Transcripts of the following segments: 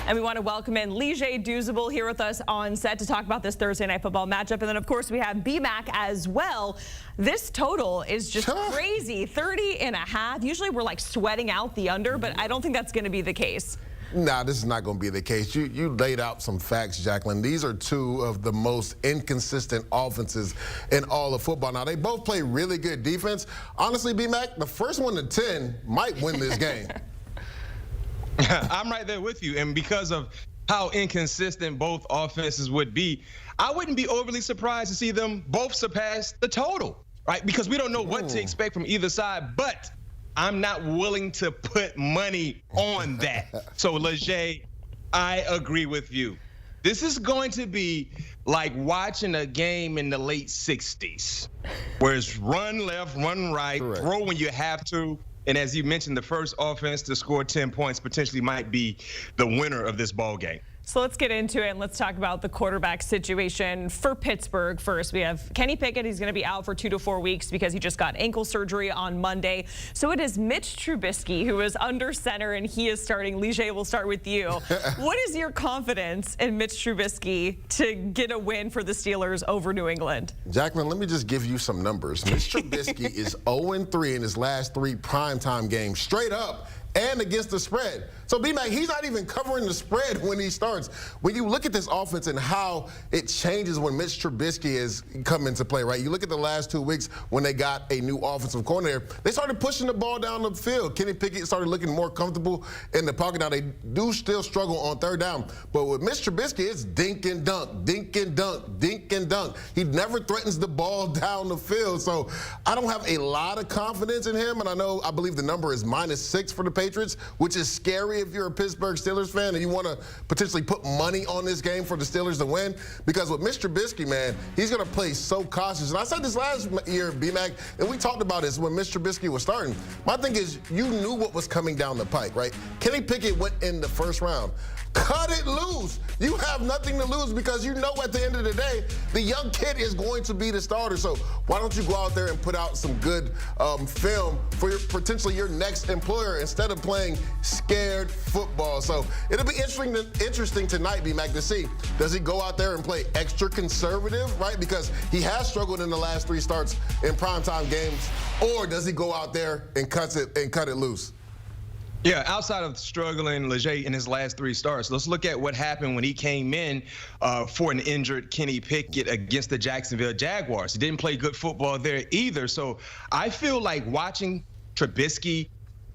And we want to welcome in Lige Douzable here with us on set to talk about this Thursday Night Football matchup. And then, of course, we have BMAC as well. This total is just crazy, 30.5. Usually we're like sweating out the under, but I don't think that's going to be the case. Nah, this is not going to be the case. You laid out some facts, Jacqueline. These are two of the most inconsistent offenses in all of football. Now, they both play really good defense. Honestly, BMAC, the first one to 10 might win this game. I'm right there with you. And because of how inconsistent both offenses would be, I wouldn't be overly surprised to see them both surpass the total, right? Because we don't know what to expect from either side, but I'm not willing to put money on that. So, Leger, I agree with you. This is going to be like watching a game in the late 60s, where it's run left, run right, throw when you have to. And as you mentioned, the first offense to score 10 points potentially might be the winner of this ball game. So let's get into it and let's talk about the quarterback situation for Pittsburgh first. We have Kenny Pickett. He's going to be out for 2 to 4 weeks because he just got ankle surgery on Monday. So it is Mitch Trubisky who is under center and he is starting. Lige, we'll start with you. What is your confidence in Mitch Trubisky to get a win for the Steelers over New England? Jacqueline, let me just give you some numbers. Mitch Trubisky is 0-3 in his last 3 primetime games, straight up and against the spread. So, B-Mac, he's not even covering the spread when he starts. When you look at this offense and how it changes when Mitch Trubisky has come into play, right? You look at the last 2 weeks when they got a new offensive coordinator, they started pushing the ball down the field. Kenny Pickett started looking more comfortable in the pocket. Now, they do still struggle on third down, but with Mitch Trubisky, it's dink and dunk, dink and dunk, dink and dunk. He never threatens the ball down the field. So I don't have a lot of confidence in him, and I believe the number is -6 for the Patriots, which is scary if you're a Pittsburgh Steelers fan and you want to potentially put money on this game for the Steelers to win. Because with Mr. Trubisky, man, he's going to play so cautious. And I said this last year, B-Mac, and we talked about this when Mr. Trubisky was starting. My thing is, you knew what was coming down the pike, right? Kenny Pickett went in the first round. Cut it loose. You have nothing to lose because you know at the end of the day, the young kid is going to be the starter. So why don't you go out there and put out some good film for potentially your next employer instead of playing scared football? So it'll be interesting tonight, B-Mac, to see, does he go out there and play extra conservative, right? Because he has struggled in the last 3 starts in primetime games, or does he go out there and cut it loose? Yeah, outside of struggling, Leger, in his last 3 starts, let's look at what happened when he came in for an injured Kenny Pickett against the Jacksonville Jaguars. He didn't play good football there either. So I feel like watching Trubisky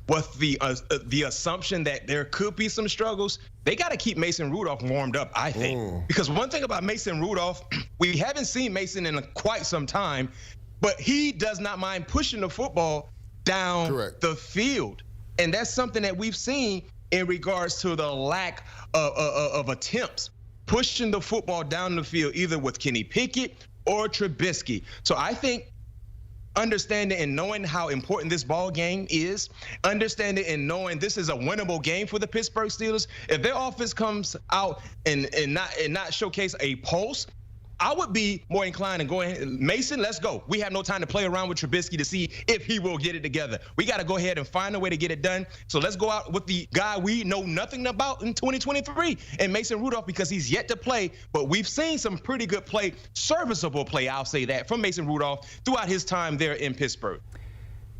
with the assumption that there could be some struggles, they got to keep Mason Rudolph warmed up, I think. Because one thing about Mason Rudolph, we haven't seen Mason in quite some time, but he does not mind pushing the football down the field. And that's something that we've seen in regards to the lack of attempts, pushing the football down the field, either with Kenny Pickett or Trubisky. So I think understanding and knowing how important this ball game is, understanding and knowing this is a winnable game for the Pittsburgh Steelers, if their offense comes out and not showcase a pulse, I would be more inclined to go ahead. Mason, let's go. We have no time to play around with Trubisky to see if he will get it together. We got to go ahead and find a way to get it done. So let's go out with the guy we know nothing about in 2023, and Mason Rudolph, because he's yet to play. But we've seen some pretty good play, serviceable play, I'll say that, from Mason Rudolph throughout his time there in Pittsburgh.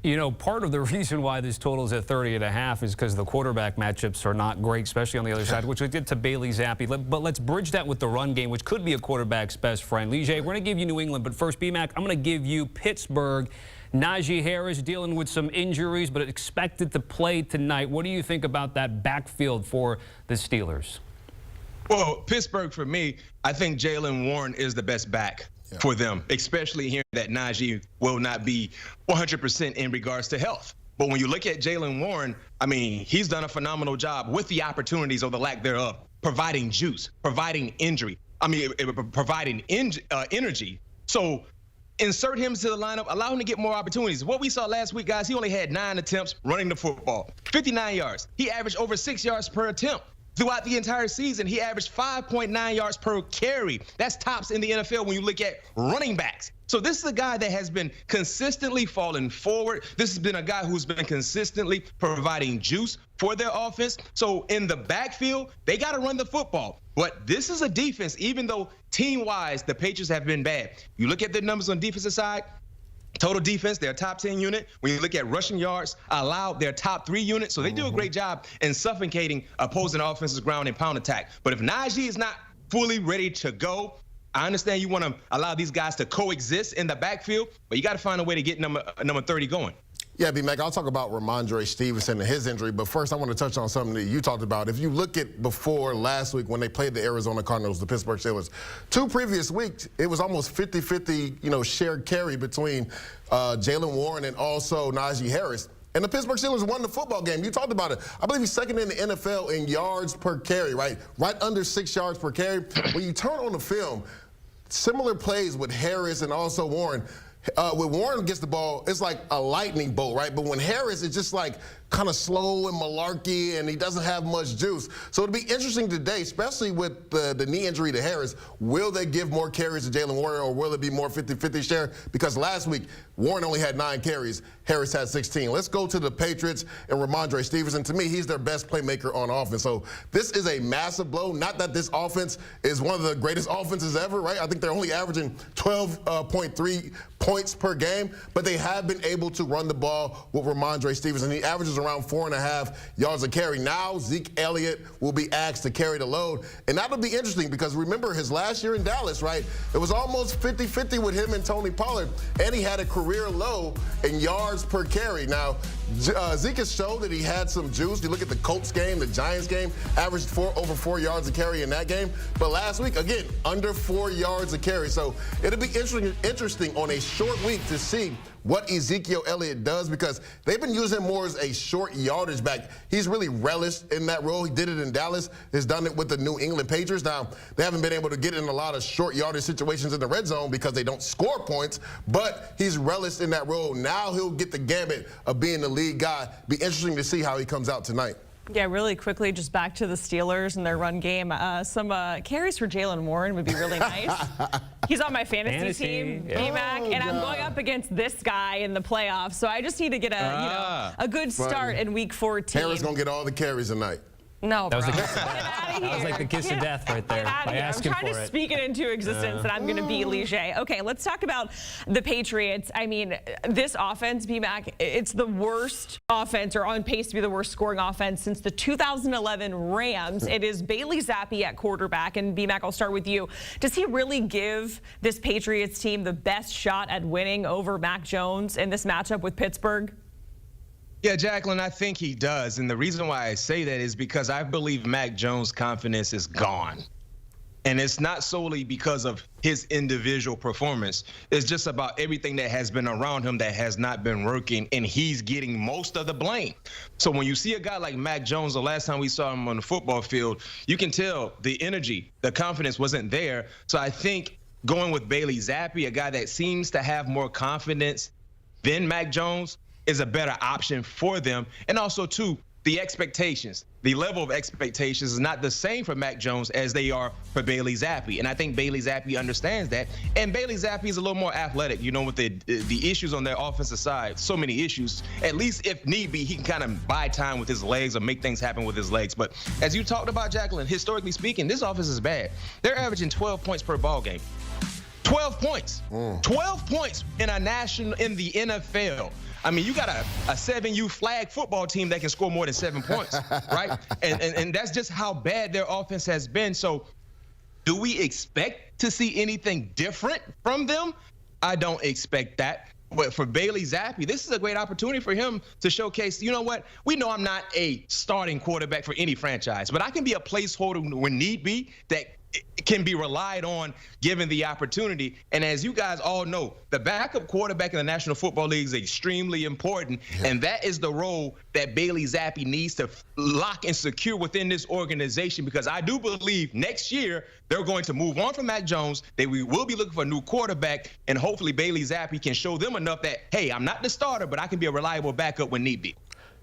You know, part of the reason why this total is at 30.5 is because the quarterback matchups are not great, especially on the other side, which we get to Bailey Zappi. But let's bridge that with the run game, which could be a quarterback's best friend. Lige, we're going to give you New England, but first, BMAC, I'm going to give you Pittsburgh. Najee Harris dealing with some injuries, but expected to play tonight. What do you think about that backfield for the Steelers? Well, Pittsburgh, for me, I think Jaylen Warren is the best back for them, especially hearing that Najee will not be 100% in regards to health. But when you look at Jaylen Warren, I mean, he's done a phenomenal job with the opportunities or the lack thereof, providing juice, providing providing energy. So insert him to the lineup, allow him to get more opportunities. What we saw last week, guys, he only had 9 attempts running the football, 59 yards. He averaged over 6 yards per attempt. Throughout the entire season, he averaged 5.9 yards per carry. That's tops in the NFL when you look at running backs. So this is a guy that has been consistently falling forward. This has been a guy who's been consistently providing juice for their offense. So in the backfield, they got to run the football. But this is a defense, even though team-wise the Patriots have been bad. You look at the numbers on the defensive side, total defense, they're a top 10 unit. When you look at rushing yards allowed, they're top 3 units. So they do a great job in suffocating opposing offenses ground and pound attack. But if Najee is not fully ready to go, I understand you want to allow these guys to coexist in the backfield, but you got to find a way to get number 30 going. Yeah, B-Mac, I'll talk about Ramondre Stevenson and his injury, but first I want to touch on something that you talked about. If you look at before last week when they played the Arizona Cardinals, the Pittsburgh Steelers, 2 previous weeks, it was almost 50-50, shared carry between Jaylen Warren and also Najee Harris. And the Pittsburgh Steelers won the football game. You talked about it. I believe he's second in the NFL in yards per carry, right? Right under 6 yards per carry. When you turn on the film, similar plays with Harris and also Warren. When Warren gets the ball, it's like a lightning bolt, right? But when Harris, it's just like kind of slow and malarkey, and he doesn't have much juice. So it'll be interesting today, especially with the knee injury to Harris. Will they give more carries to Jaylen Warren, or will it be more 50-50 share? Because last week, Warren only had 9 carries. Harris had 16. Let's go to the Patriots and Ramondre Stevenson. To me, he's their best playmaker on offense. So this is a massive blow. Not that this offense is one of the greatest offenses ever, right? I think they're only averaging 12.3 points per game, but they have been able to run the ball with Ramondre Stevenson. He averages around 4.5 yards a carry. Now Zeke Elliott will be asked to carry the load, and that'll be interesting because remember his last year in Dallas, right? It was almost 50-50 with him and Tony Pollard, and he had a career low in yards per carry. Now, Zeke has shown that he had some juice. You look at the Colts game, the Giants game, averaged over 4 yards a carry in that game. But last week, again, under 4 yards a carry. So it'll be interesting on a short week to see what Ezekiel Elliott does because they've been using him more as a short yardage back. He's really relished in that role. He did it in Dallas. He's done it with the New England Patriots. Now, they haven't been able to get in a lot of short yardage situations in the red zone because they don't score points, but he's relished in that role. Now he'll get the gambit of being the lead guy. Be interesting to see how he comes out tonight. Yeah, really quickly, just back to the Steelers and their run game. Some carries for Jaylen Warren would be really nice. He's on my fantasy team, B-Mac, and I'm going up against this guy in the playoffs. So I just need to get a good start in Week 14. Harris gonna get all the carries tonight. No, bro. That was, Get out of here. that was like the kiss of death right there. Get out of here. I'm trying to speak it into existence that I'm going to beat Lige. Okay, let's talk about the Patriots. I mean, this offense, B-Mac, it's the worst offense or on pace to be the worst scoring offense since the 2011 Rams. It is Bailey Zappi at quarterback. And B-Mac, I'll start with you. Does he really give this Patriots team the best shot at winning over Mac Jones in this matchup with Pittsburgh? Yeah, Jacqueline, I think he does. And the reason why I say that is because I believe Mac Jones' confidence is gone. And it's not solely because of his individual performance. It's just about everything that has been around him that has not been working, and he's getting most of the blame. So when you see a guy like Mac Jones, the last time we saw him on the football field, you can tell the energy, the confidence wasn't there. So I think going with Bailey Zappi, a guy that seems to have more confidence than Mac Jones, is a better option for them. And also, too, the expectations, the level of expectations is not the same for Mac Jones as they are for Bailey Zappi. And I think Bailey Zappi understands that. And Bailey Zappi is a little more athletic, with the issues on their offensive side, so many issues. At least if need be, he can kind of buy time with his legs or make things happen with his legs. But as you talked about, Jacqueline, historically speaking, this offense is bad. They're averaging 12 points per ball game. 12 points. 12 points in the NFL. I mean, you got a 7U flag football team that can score more than 7 points, right? And that's just how bad their offense has been. So do we expect to see anything different from them? I don't expect that. But for Bailey Zappi, this is a great opportunity for him to showcase, you know what? We know I'm not a starting quarterback for any franchise, but I can be a placeholder when need be that can be relied on given the opportunity. And as you guys all know, the backup quarterback in the National Football League is extremely important. And that is the role that Bailey Zappi needs to lock and secure within this organization, because I do believe next year they're going to move on from Mac Jones. We will be looking for a new quarterback, and hopefully Bailey Zappi can show them enough that, hey, I'm not the starter, but I can be a reliable backup when need be.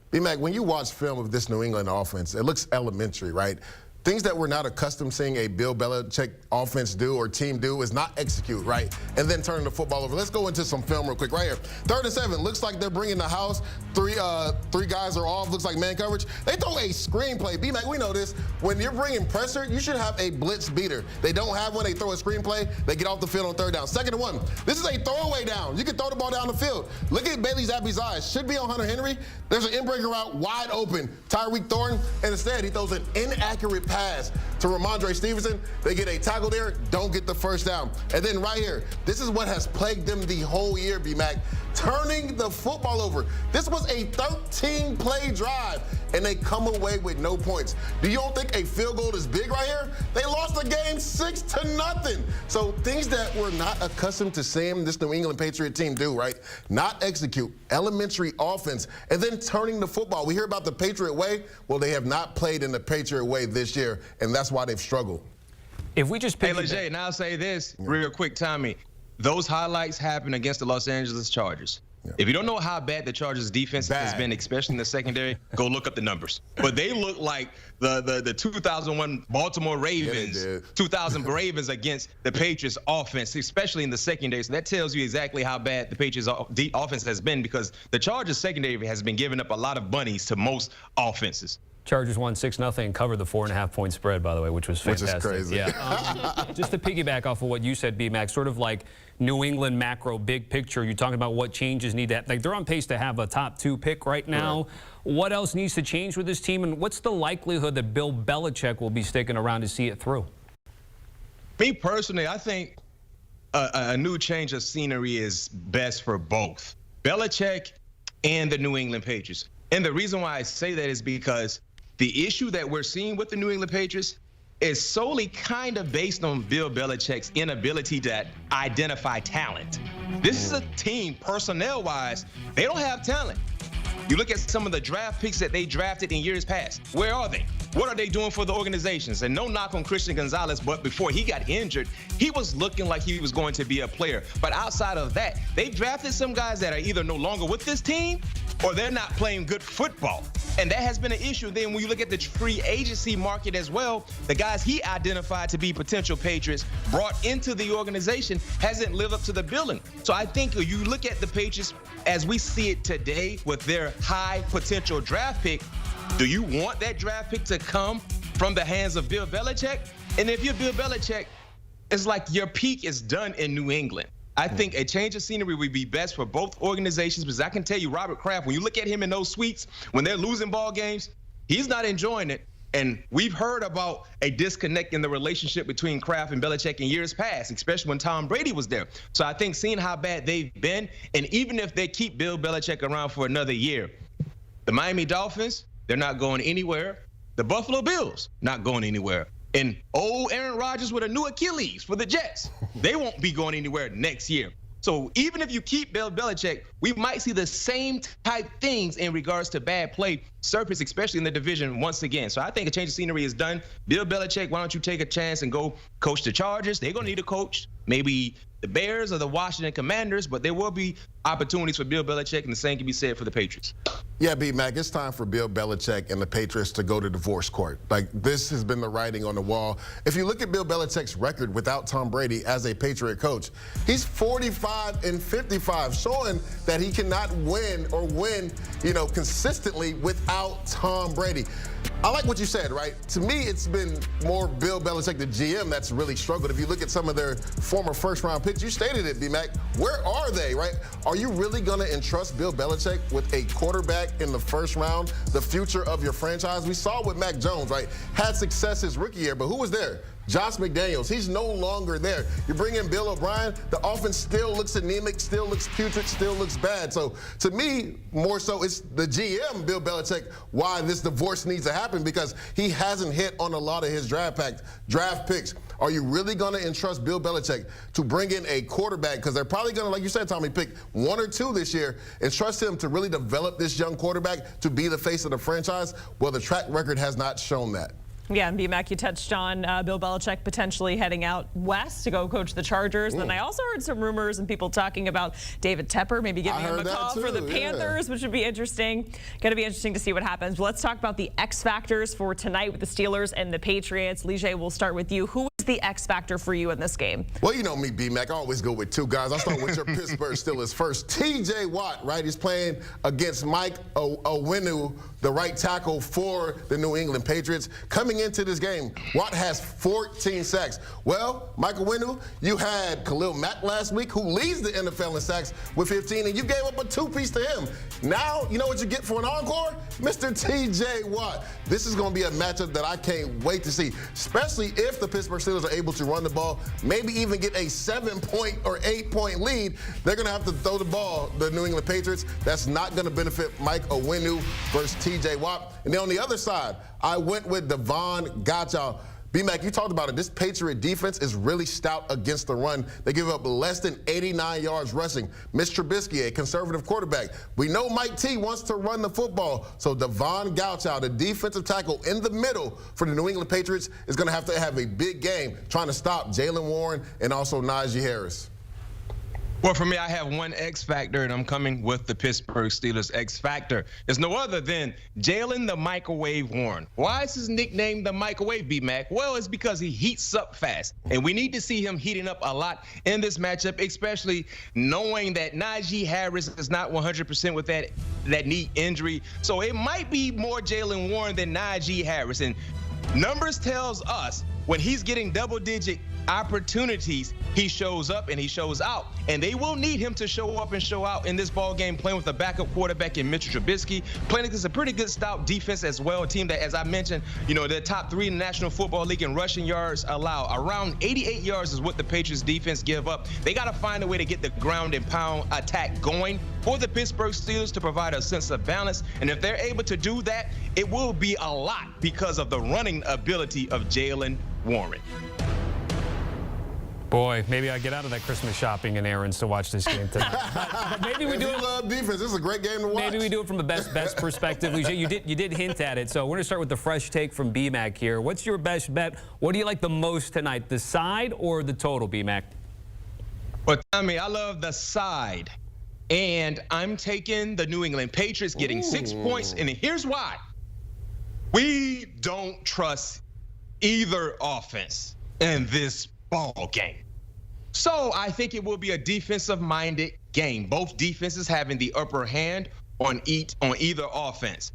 B-Mac, when you watch film of this New England offense, it looks elementary, right? things that we're not accustomed seeing a Bill Belichick offense do or team do is not execute, right? And then turn the football over. Let's go into some film real quick right here. 3rd and 7. Looks like they're bringing the house. Three guys are off. Looks like man coverage. They throw a screenplay. B-Mac, we know this. When you're bringing pressure, you should have a blitz beater. They don't have one. They throw a screenplay. They get off the field on 3rd down. 2nd and 1. This is a throwaway down. You can throw the ball down the field. Look at Bailey Zappi's eyes. Should be on Hunter Henry. There's an in-breaker route wide open. Tyreek Thornton. And instead, he throws an inaccurate pass to Ramondre Stevenson. They get a tackle there, don't get the 1st down. And then right here, this is what has plagued them the whole year, B-Mac, turning the football over. This was a 13-play drive, and they come away with no points. Do you don't think a field goal is big right here? They lost the game 6-0. So things that we're not accustomed to seeing this New England Patriot team do, right? Not execute, elementary offense, and then turning the football. We hear about the Patriot way. Well, they have not played in the Patriot way this year, and that's why they've struggled. If we just pick Leger, and I'll say this real quick, Tommy. Those highlights happened against the Los Angeles Chargers. Yeah. If you don't know how bad the Chargers' defense has been, especially in the secondary, go look up the numbers. But they look like the 2001 Baltimore Ravens, 2000 Ravens against the Patriots' offense, especially in the secondary. So that tells you exactly how bad the Patriots' offense has been, because the Chargers' secondary has been giving up a lot of bunnies to most offenses. Chargers won 6-0, covered the 4.5-point spread, by the way, which was fantastic. Which is crazy. Yeah. Just to piggyback off of what you said, B-Mac, sort of like New England macro, big picture. You're talking about what changes need to happen. Like, they're on pace to have a top 2 pick right now. Right. What else needs to change with this team, and what's the likelihood that Bill Belichick will be sticking around to see it through? Me personally, I think a new change of scenery is best for both Belichick and the New England Patriots. And the reason why I say that is because the issue that we're seeing with the New England Patriots is solely kind of based on Bill Belichick's inability to identify talent. This is a team, personnel-wise, they don't have talent. You look at some of the draft picks that they drafted in years past. Where are they? What are they doing for the organizations? And no knock on Christian Gonzalez, but before he got injured, he was looking like he was going to be a player. But outside of that, they've drafted some guys that are either no longer with this team or they're not playing good football. And that has been an issue. Then when you look at the free agency market as well, the guys he identified to be potential Patriots brought into the organization hasn't lived up to the billing. So I think you look at the Patriots as we see it today with their high potential draft pick. Do you want that draft pick to come from the hands of Bill Belichick? And if you're Bill Belichick, it's like your peak is done in New England. I think a change of scenery would be best for both organizations, because I can tell you, Robert Kraft, when you look at him in those suites, when they're losing ball games, he's not enjoying it. And we've heard about a disconnect in the relationship between Kraft and Belichick in years past, especially when Tom Brady was there. So I think seeing how bad they've been, and even if they keep Bill Belichick around for another year, the Miami Dolphins, they're not going anywhere. The Buffalo Bills, not going anywhere. And old Aaron Rodgers with a new Achilles for the Jets, they won't be going anywhere next year. So even if you keep Bill Belichick, we might see the same type things in regards to bad play surface, especially in the division once again. So I think a change of scenery is done. Bill Belichick, why don't you take a chance and go coach the Chargers? They're going to need a coach, maybe the Bears or the Washington Commanders, but there will be opportunities for Bill Belichick, and the same can be said for the Patriots. Yeah, B-Mac, it's time for Bill Belichick and the Patriots to go to divorce court. Like, this has been the writing on the wall. If you look at Bill Belichick's record without Tom Brady as a Patriot coach, he's 45-55, showing that he cannot win, consistently without Tom Brady. I like what you said, right? To me, it's been more Bill Belichick, the GM, that's really struggled. If you look at some of their former first-round picks, you stated it, B-Mac. Where are they, right? Are you really going to entrust Bill Belichick with a quarterback in the first round, the future of your franchise? We saw with Mac Jones, right? Had success his rookie year, but who was there? Josh McDaniels, he's no longer there. You bring in Bill O'Brien, the offense still looks anemic, still looks putrid, still looks bad. So to me, more so it's the GM, Bill Belichick, why this divorce needs to happen, because he hasn't hit on a lot of his draft picks. Are you really going to entrust Bill Belichick to bring in a quarterback? Because they're probably going to, like you said, Tommy, pick 1 or 2 this year, and trust him to really develop this young quarterback to be the face of the franchise? Well, the track record has not shown that. Yeah, and B-Mac, you touched on Bill Belichick potentially heading out west to go coach the Chargers. And then I also heard some rumors and people talking about David Tepper maybe giving him a call for the Panthers, which would be interesting. Going to be interesting to see what happens. But let's talk about the X factors for tonight with the Steelers and the Patriots. Lige, we'll start with you. Who is the X factor for you in this game? Well, you know me, B-Mac. I always go with two guys. I'll start with your Pittsburgh Steelers first. T.J. Watt, right? He's playing against Mike Owenu, the right tackle for the New England Patriots. Coming into this game, Watt has 14 sacks. Well, Mike Owenu, you had Khalil Mack last week, who leads the NFL in sacks with 15, and you gave up a two-piece to him. Now, you know what you get for an encore? Mr. T.J. Watt. This is going to be a matchup that I can't wait to see, especially if the Pittsburgh Steelers are able to run the ball, maybe even get a 7-point or 8-point lead. They're going to have to throw the ball, the New England Patriots. That's not going to benefit Mike Owenu versus T.J. Watt. And then on the other side, I went with Devon Gotcha. B-Mac, you talked about it. This Patriot defense is really stout against the run. They give up less than 89 yards rushing. Mitch Trubisky, a conservative quarterback. We know Mike T wants to run the football, so Devon Gotcha, the defensive tackle in the middle for the New England Patriots, is going to have a big game trying to stop Jaylen Warren and also Najee Harris. Well, for me, I have one X factor, and I'm coming with the Pittsburgh Steelers X factor. It's no other than Jaylen the Microwave Warren. Why is his nickname the Microwave, B-Mac? Well, it's because he heats up fast, and we need to see him heating up a lot in this matchup, especially knowing that Najee Harris is not 100% with that knee injury. So it might be more Jaylen Warren than Najee Harris. And numbers tells us when he's getting double-digit opportunities, he shows up and he shows out, and they will need him to show up and show out in this ball game, playing with a backup quarterback in Mitch Trubisky, playing against a pretty good stout defense as well, a team that, as I mentioned, you know, they're top 3 in the National Football League in rushing yards allowed. Around 88 yards is what the Patriots defense give up. They got to find a way to get the ground and pound attack going for the Pittsburgh Steelers to provide a sense of balance, and if they're able to do that, it will be a lot because of the running ability of Jaylen Warren. Boy, maybe I get out of that Christmas shopping and errands to watch this game tonight. But maybe we do it. Love defense. This is a great game to watch. Maybe we do it from a best perspective. You did hint at it. So we're going to start with the fresh take from B-Mac here. What's your best bet? What do you like the most tonight, the side or the total, B-Mac? Well, Tommy, I love the side. And I'm taking the New England Patriots getting 6 points. And here's why. We don't trust either offense in this ball game. So I think it will be a defensive-minded game. Both defenses having the upper hand on either offense.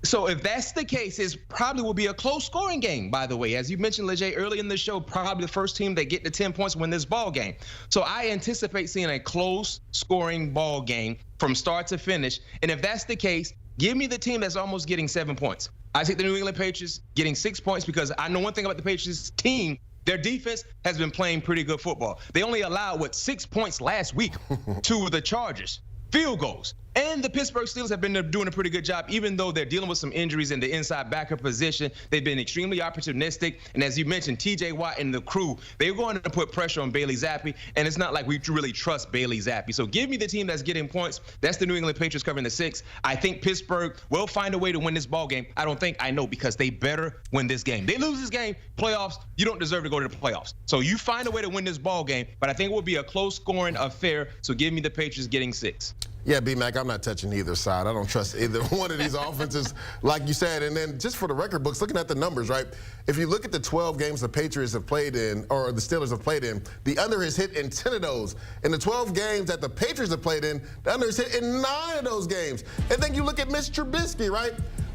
So if that's the case, it probably will be a close scoring game, by the way. As you mentioned, Leger, early in the show, probably the first team that get to 10 points win this ball game. So I anticipate seeing a close scoring ball game from start to finish. And if that's the case, give me the team that's almost getting 7 points. I take the New England Patriots getting 6 points because I know one thing about the Patriots team. Their defense has been playing pretty good football. They only allowed, 6 points last week to the Chargers. Field goals. And the Pittsburgh Steelers have been doing a pretty good job, even though they're dealing with some injuries in the inside backer position. They've been extremely opportunistic. And as you mentioned, T.J. Watt and the crew, they're going to put pressure on Bailey Zappi. And it's not like we really trust Bailey Zappi. So give me the team that's getting points. That's the New England Patriots covering the 6. I think Pittsburgh will find a way to win this ball game. I know, because they better win this game. They lose this game, playoffs, you don't deserve to go to the playoffs. So you find a way to win this ball game, but I think it will be a close scoring affair. So give me the Patriots getting 6. Yeah, B-Mac, I'm not touching either side. I don't trust either one of these offenses, like you said. And then just for the record books, looking at the numbers, right? If you look at the 12 games the Patriots have played in, or the Steelers have played in, the under has hit in 10 of those. In the 12 games that the Patriots have played in, the under has hit in 9 of those games. And then you look at Mitch Trubisky, right?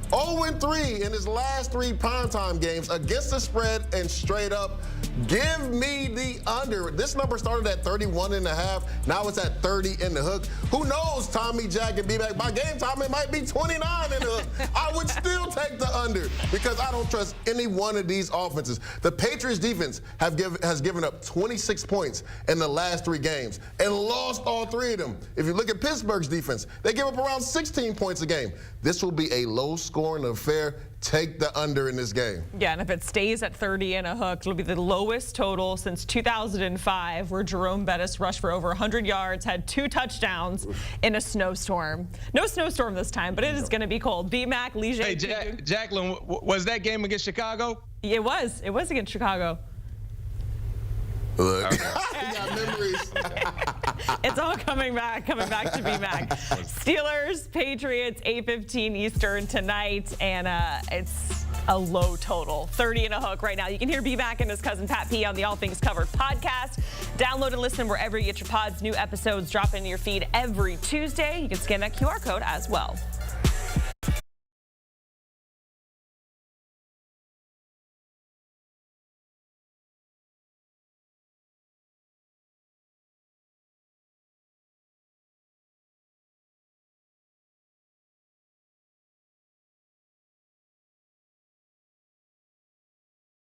0-3 in his last 3 primetime games against the spread and straight up. Give me the under. This number started at 31.5. Now it's at 30 in the hook. Who knows, Tommy, Jack, and B-Mac? By game time, it might be 29 in the hook. I would still take the under because I don't trust any one of these offenses. The Patriots defense has given up 26 points in the last 3 games and lost all 3 of them. If you look at Pittsburgh's defense, they give up around 16 points a game. This will be a low-scoring affair. Take the under in this game. Yeah, and if it stays at 30 and a hook, it'll be the lowest total since 2005, where Jerome Bettis rushed for over 100 yards, had 2 touchdowns in a snowstorm. No snowstorm this time, but it is going to be cold. B-Mac, Lige. Hey, Jacqueline, was that game against Chicago? It was against Chicago. Look, I got memories. It's all coming back to BMAC. Steelers, Patriots, 8:15 Eastern tonight, and it's a low total, 30 and a hook right now. You can hear BMAC and his cousin Pat P on the All Things Covered podcast. Download and listen wherever you get your pods. New episodes drop into your feed every Tuesday. You can scan that QR code as well.